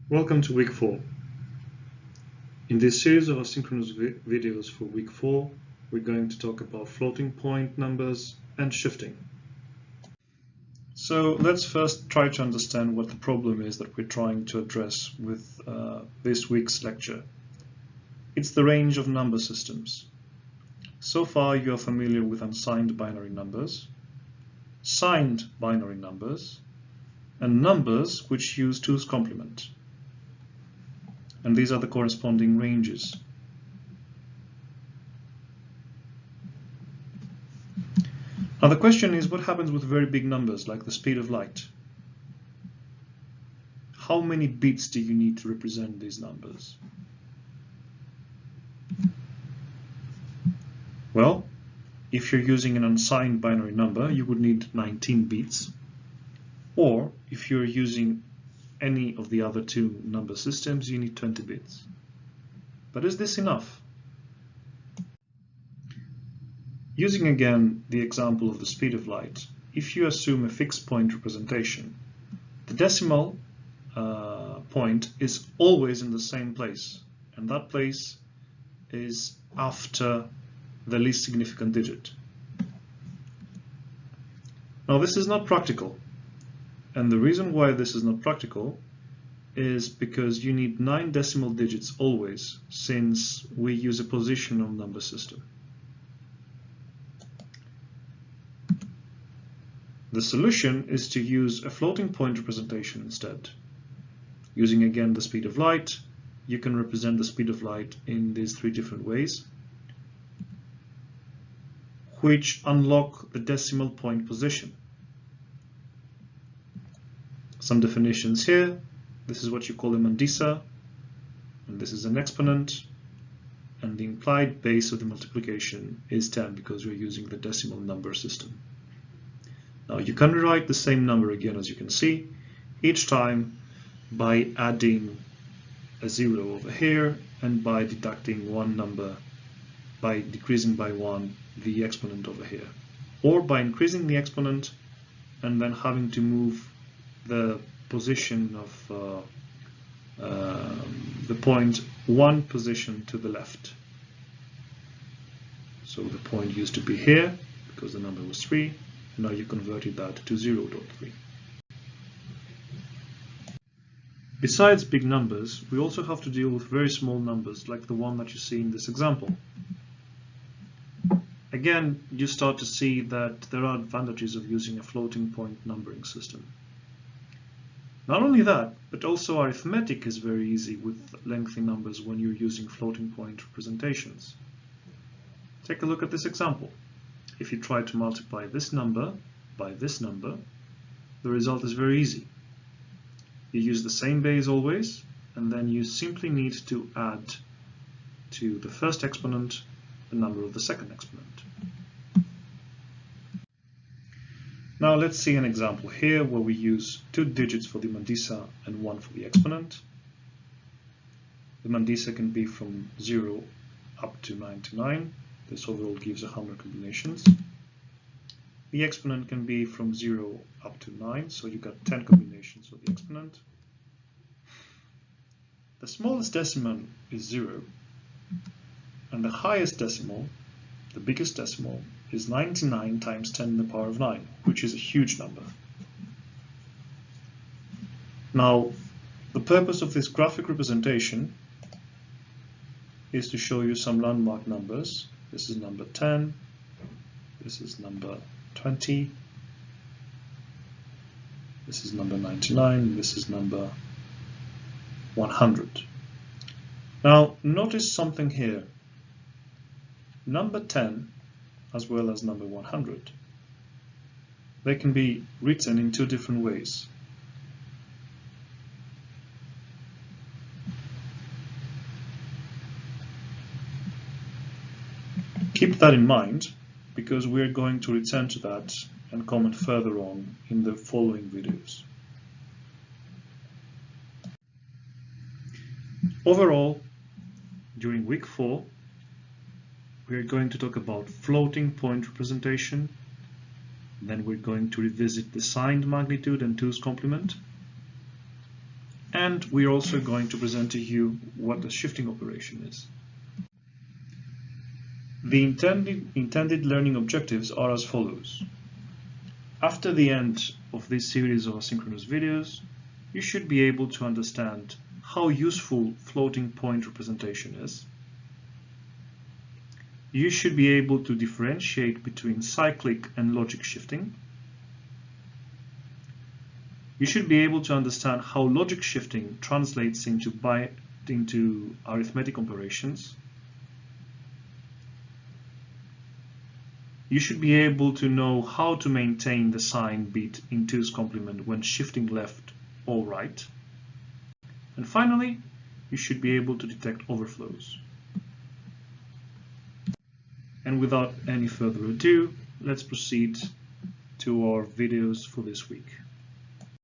Welcome to week 4. In this series of asynchronous videos for week 4, we're going to talk about floating point numbers and shifting. So let's first try to understand what the problem is that we're trying to address with this week's lecture. It's the range of number systems. So far you are familiar with unsigned binary numbers, signed binary numbers, and numbers which use 2's complement. And these are the corresponding ranges. Now the question is, what happens with very big numbers like the speed of light? How many bits do you need to represent these numbers? Well, if you're using an unsigned binary number, you would need 19 bits. Or if you're using any of the other two number systems, you need 20 bits. But is this enough? Using again the example of the speed of light, if you assume a fixed point representation, the decimal point is always in the same place, and that place is after the least significant digit. Now this is not practical. And the reason why this is not practical is because you need 9 decimal digits always, since we use a positional number system. The solution is to use a floating point representation instead. Using again the speed of light, you can represent the speed of light in these 3 different ways, which unlock the decimal point position. Some definitions here. This is what you call a mantissa, and this is an exponent, and the implied base of the multiplication is 10 because we're using the decimal number system. Now you can rewrite the same number again, as you can see, each time by adding a 0 over here and by deducting one number, by decreasing by 1 the exponent over here, or by increasing the exponent and then having to move the position of the point 1 position to the left. So the point used to be here because the number was 3, and now you converted that to 0.3. Besides big numbers, we also have to deal with very small numbers like the one that you see in this example. Again, you start to see that there are advantages of using a floating point numbering system. Not only that, but also arithmetic is very easy with lengthy numbers when you're using floating point representations. Take a look at this example. If you try to multiply this number by this number, the result is very easy. You use the same base always, and then you simply need to add to the first exponent the number of the second exponent. Now let's see an example here where we use 2 digits for the mantissa and 1 for the exponent. The mantissa can be from 0 up to 99. This overall gives 100 combinations. The exponent can be from 0 up to 9, so you got 10 combinations for the exponent. The smallest decimal is 0, and the highest decimal, the biggest decimal, is 99 times 10 to the power of 9, which is a huge number. Now, the purpose of this graphic representation is to show you some landmark numbers. This is number 10, this is number 20, this is number 99, this is number 100. Now, notice something here. Number 10 as well as number 100. They can be written in 2 different ways. Keep that in mind because we're going to return to that and comment further on in the following videos. Overall, during week 4, we're going to talk about floating point representation, then we're going to revisit the signed magnitude and 2's complement, And we're also going to present to you what the shifting operation is. The intended learning objectives are as follows. After the end of this series of asynchronous videos, you should be able to understand how useful floating point representation is. You should be able to differentiate between cyclic and logic shifting. You should be able to understand how logic shifting translates into arithmetic operations. You should be able to know how to maintain the sign bit in 2's complement when shifting left or right. And finally, you should be able to detect overflows. And without any further ado, let's proceed to our videos for this week.